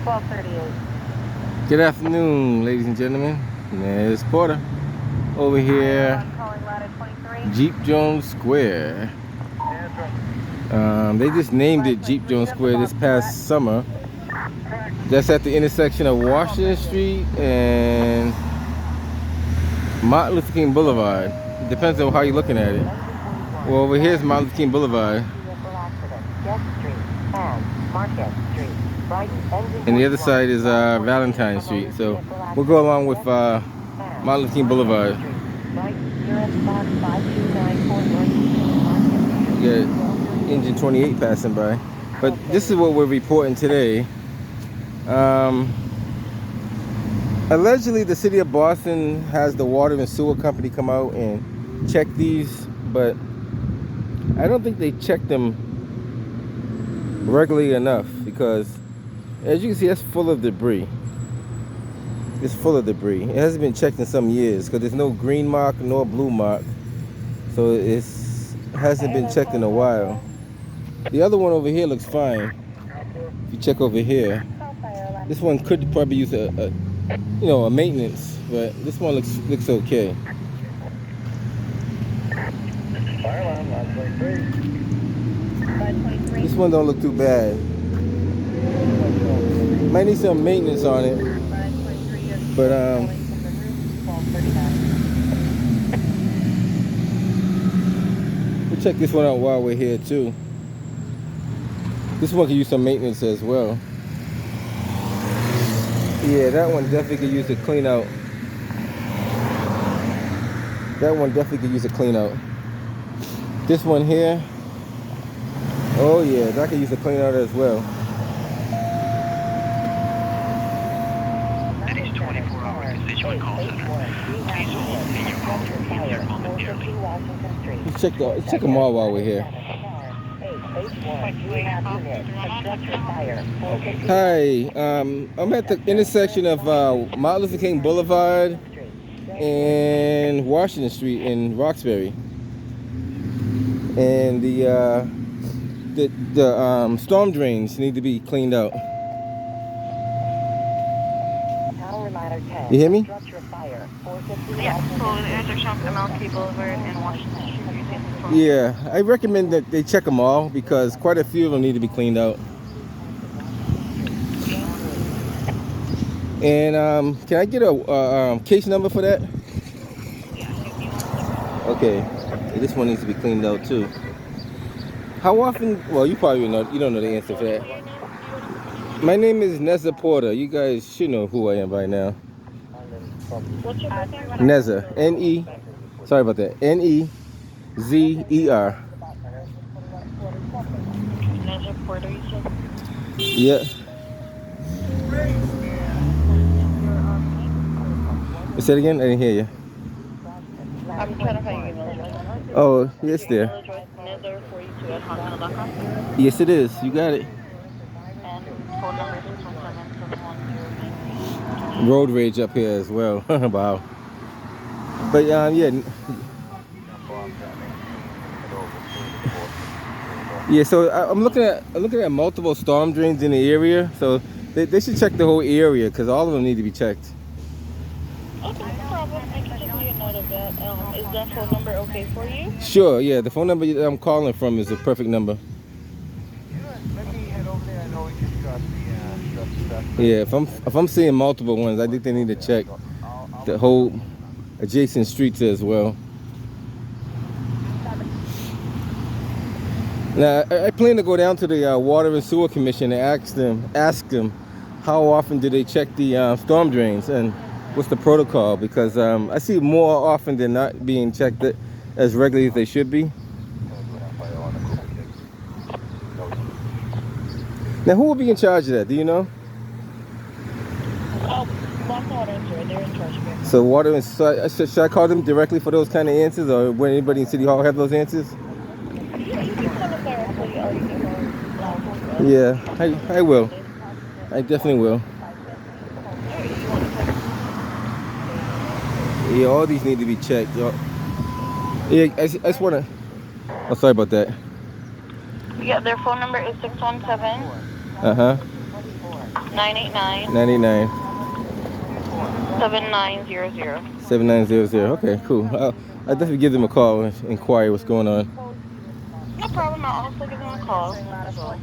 1238. Good afternoon, ladies and gentlemen. There's Porter over here, Jeep Jones Square. They just named it Jeep Jones Square this past summer. That's at the intersection of Washington Street and Martin Luther King Boulevard. It depends on how you're looking at it. Well, over here's Martin Luther King Boulevard. And the other side is Valentine Street. So we'll go along with Martin Luther King Boulevard. You got engine 28 passing by. But this is what we're reporting today. Allegedly, the city of Boston has the water and sewer company come out and check these, but I don't think they check them regularly enough, because as you can see, that's full of debris. It's full of debris. It hasn't been checked in some years because there's no green mark nor blue mark, so it hasn't been checked in a while. The other one over here looks fine. If you check over here, this one could probably use a maintenance, but this one looks okay. This one don't look too bad. Might need some maintenance on it, but we'll check this one out while we're here too. This one can use some maintenance as well. Yeah, that one definitely could use a clean out. That one definitely could use a clean out. This one here, oh yeah, that could use a clean out as well. That is 24-hour constituent call center. Please hold and your call will be answered momentarily. Check them all while we're here. Hi, I'm at the intersection of Martin Luther King Boulevard and Washington Street in Roxbury, and the storm drains need to be cleaned out. You hear me? Yeah, so the intersection of MLK Boulevard and Washington Street. Yeah, I recommend that they check them all because quite a few of them need to be cleaned out. And can I get a case number for that? Okay, this one needs to be cleaned out too. How often? Well, you probably know. You don't know the answer for that. My name is Neza Porter. You guys should know who I am by now. What's your birthday? Neza, N-E. Sorry about that. N-E-Z-E-R. Neza Porter, you said? Yeah. Say it again? I didn't hear you. I'm trying to find your email address. Oh, yes, there. Neza42@hotmail.com. Yes, it is. You got it. And phone number is 617-710-903. Road rage up here as well. Wow. But yeah. Yeah, so I'm looking at multiple storm drains in the area. So they should check the whole area because all of them need to be checked. Okay, no problem. I can take a note of that. Is that phone number okay for you? Sure, yeah. The phone number that I'm calling from is the perfect number. Yeah, if I'm seeing multiple ones, I think they need to check the whole adjacent streets as well. Now, I plan to go down to the Water and Sewer Commission and ask them how often do they check the storm drains and what's the protocol, because I see more often than not being checked as regularly as they should be. Now, who will be in charge of that? Do you know? They're in charge of it. So water and should I call them directly for those kind of answers, or would anybody in City Hall have those answers? Yeah, you can call them directly or you can call Yeah, I will. I definitely will. Yeah, all these need to be checked. Yeah, I just want to... Oh, sorry about that. Yeah, their phone number is 617. Uh-huh. 989 989 7900. 7900. Okay, cool. I'll definitely give them a call and inquire what's going on. No problem. I'll also give them a call as well.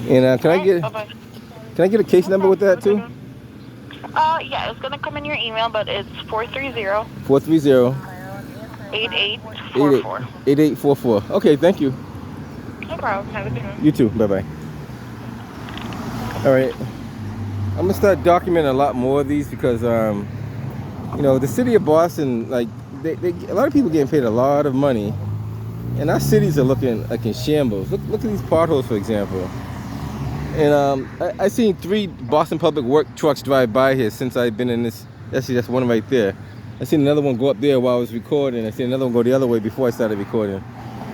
And Bye-bye. can I get a case number with that too? Yeah, it's gonna come in your email, but it's 430 430 8844. 8844. Okay, thank you. No problem. Have a good one. You too. Bye bye. All right. I'm gonna start documenting a lot more of these because you know, the city of Boston, like they a lot of people getting paid a lot of money, and our cities are looking like in shambles. Look at these potholes, for example. And I seen 3 Boston Public Works trucks drive by here since I've been in this. Actually, that's one right there. I seen another one go up there while I was recording. I seen another one go the other way before I started recording.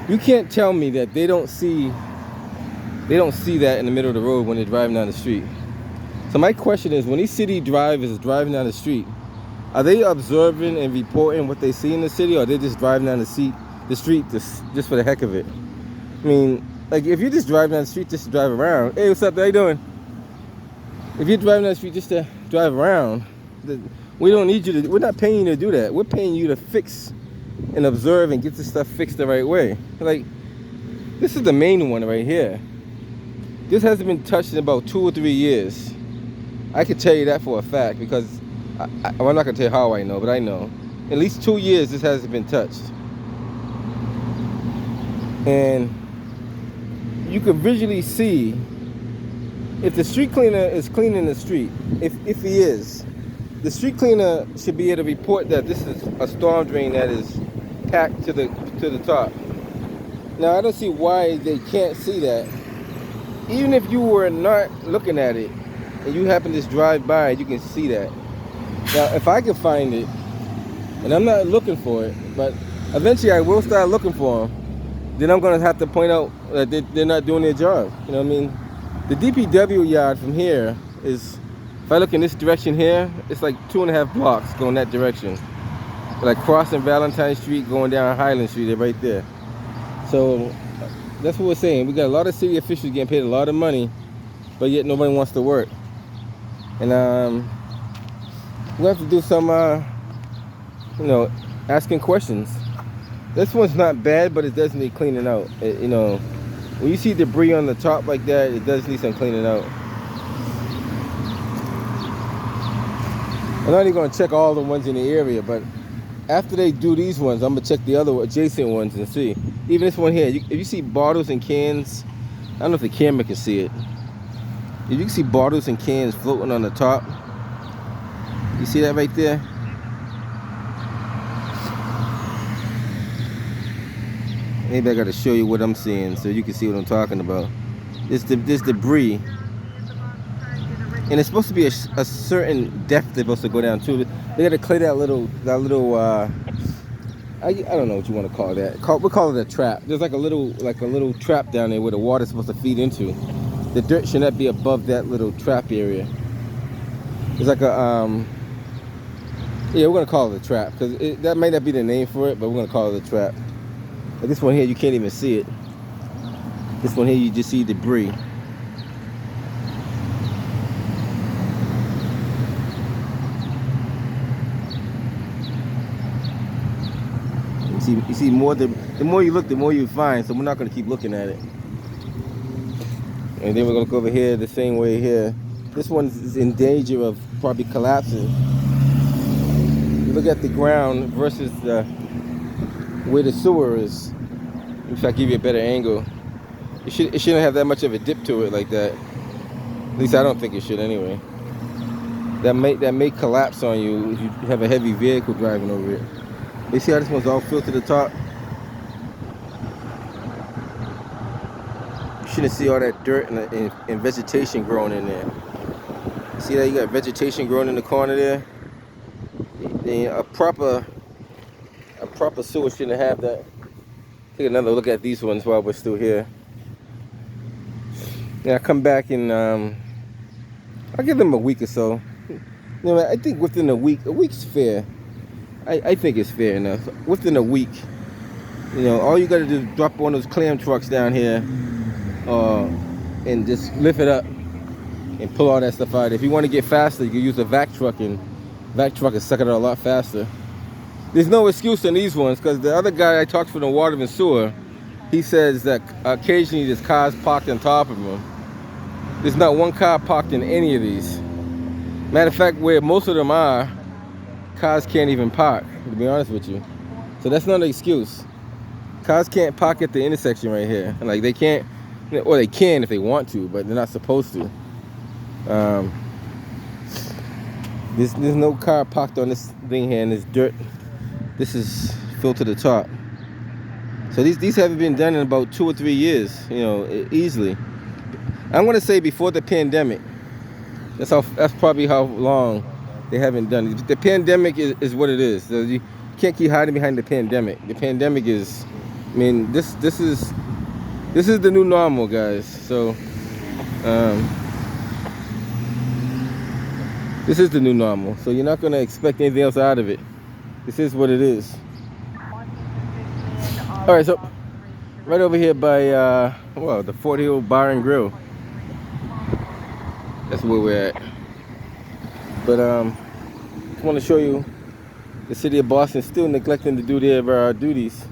You can't tell me that they don't see that in the middle of the road when they're driving down the street. So my question is, when these city drivers is driving down the street, are they observing and reporting what they see in the city, or are they just driving down the street just for the heck of it? I mean, like, if you're just driving down the street just to drive around, hey, what's up, how you doing? If you're driving down the street just to drive around, we don't need you to, we're not paying you to do that. We're paying you to fix and observe and get this stuff fixed the right way. Like, this is the main one right here. This hasn't been touched in about 2 or 3 years. I can tell you that for a fact because I'm not gonna tell you how I know, but I know. At least 2 years this hasn't been touched. And you can visually see if the street cleaner is cleaning the street, if he is, the street cleaner should be able to report that this is a storm drain that is packed to the top. Now I don't see why they can't see that. Even if you were not looking at it and you happen to just drive by, you can see that. Now if I can find it, and I'm not looking for it, but eventually I will start looking for them, then I'm gonna have to point out that they're not doing their job. You know what I mean? The DPW yard from here is, if I look in this direction here, it's like 2.5 blocks going that direction. Like crossing Valentine Street, going down Highland Street, they're right there. So that's what we're saying. We got a lot of city officials getting paid a lot of money, but yet nobody wants to work. And we have to do some, you know, asking questions. This one's not bad, but it does need cleaning out. You know, when you see debris on the top like that, it does need some cleaning out. I'm not even gonna check all the ones in the area, but after they do these ones, I'm gonna check the other adjacent ones and see. Even this one here, if you see bottles and cans, I don't know if the camera can see it. If you can see bottles and cans floating on the top, you see that right there? Maybe I gotta show you what I'm seeing so you can see what I'm talking about. This debris, and it's supposed to be a certain depth they're supposed to go down to. They gotta clear that little I don't know what you want to call that. We'll call it a trap. There's like a little trap down there where the water's supposed to feed into. The dirt should not be above that little trap area. It's like a yeah, we're gonna call it a trap because that might not be the name for it, but we're gonna call it a trap. But this one here, you can't even see it. This one here, you just see debris. You see more. The more you look, the more you find. So we're not gonna keep looking at it. And then we're gonna go over here the same way here. This one is in danger of probably collapsing. You look at the ground versus where the sewer is. If I give you a better angle, it shouldn't have that much of a dip to it like that. At least I don't think it should anyway. That may collapse on you if you have a heavy vehicle driving over it. You see how this one's all filled to the top? You shouldn't see all that dirt and vegetation growing in there. See that you got vegetation growing in the corner there? A proper sewer shouldn't have that. Take another look at these ones while we're still here. Yeah, I come back and I'll give them a week or so. You know, I think within a week's fair. I think it's fair enough. Within a week, you know, all you got to do is drop one of those clam trucks down here and just lift it up and pull all that stuff out. If you want to get faster, you can use a vac truck, and vac truck is sucking it out a lot faster. There's no excuse on these ones, because the other guy I talked to from the water and sewer, he says that occasionally there's cars parked on top of him. There's not one car parked in any of these. Matter of fact, where most of them are, cars can't even park, to be honest with you. So that's not an excuse. Cars can't park at the intersection right here. Like, they can't, or they can if they want to, but they're not supposed to. There's no car parked on this thing here, and this dirt. This is filled to the top. So these haven't been done in about 2 or 3 years, you know, easily. I'm gonna say before the pandemic. That's probably how long they haven't done it. The pandemic is what it is. So you can't keep hiding behind the pandemic. The pandemic is, I mean, this is the new normal, guys. So this is the new normal. So you're not gonna expect anything else out of it. This is what it is. All right, so right over here by well, the Fort Hill Bar and Grill. That's where we're at. But just want to show you the city of Boston still neglecting to do their duties.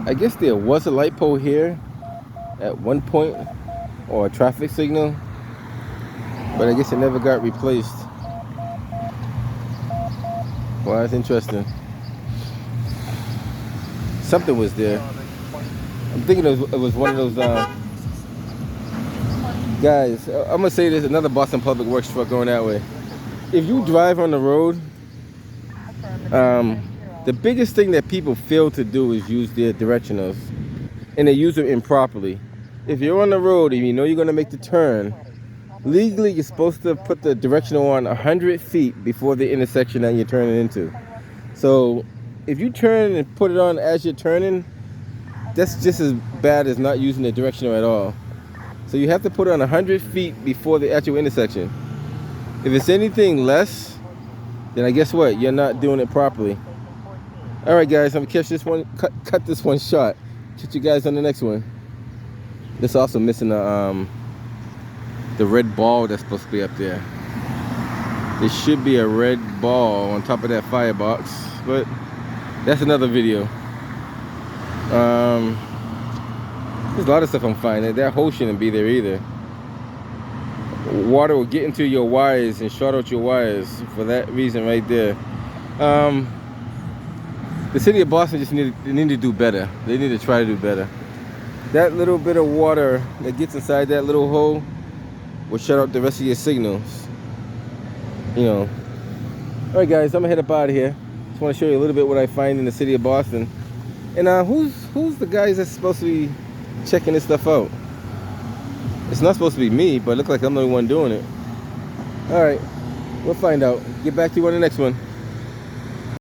I guess there was a light pole here at one point, or a traffic signal, but I guess it never got replaced. Well, that's interesting. Something was there. I'm thinking it was one of those guys. I'm gonna say there's another Boston Public Works truck going that way. If you drive on the road, the biggest thing that people fail to do is use their directionals, and they use them improperly. If you're on the road and you know you're gonna make the turn, legally you're supposed to put the directional on 100 feet before the intersection that you're turning into. So if you turn and put it on as you're turning, that's just as bad as not using the directional at all. So you have to put it on 100 feet before the actual intersection. If it's anything less, then I guess what? You're not doing it properly. All right, guys, I'm gonna catch this one, cut this one short. Catch you guys on the next one. This also missing the red ball that's supposed to be up there. There should be a red ball on top of that firebox, but that's another video. There's a lot of stuff I'm finding. That hole shouldn't be there either. Water will get into your wires and short out your wires for that reason right there. The city of Boston just need to do better. They need to try to do better. That little bit of water that gets inside that little hole will shut out the rest of your signals. You know. All right, guys, I'm gonna head up out of here. Just want to show you a little bit what I find in the city of Boston. And who's the guys that's supposed to be checking this stuff out? It's not supposed to be me, but it looks like I'm the only one doing it. All right, we'll find out. Get back to you on the next one.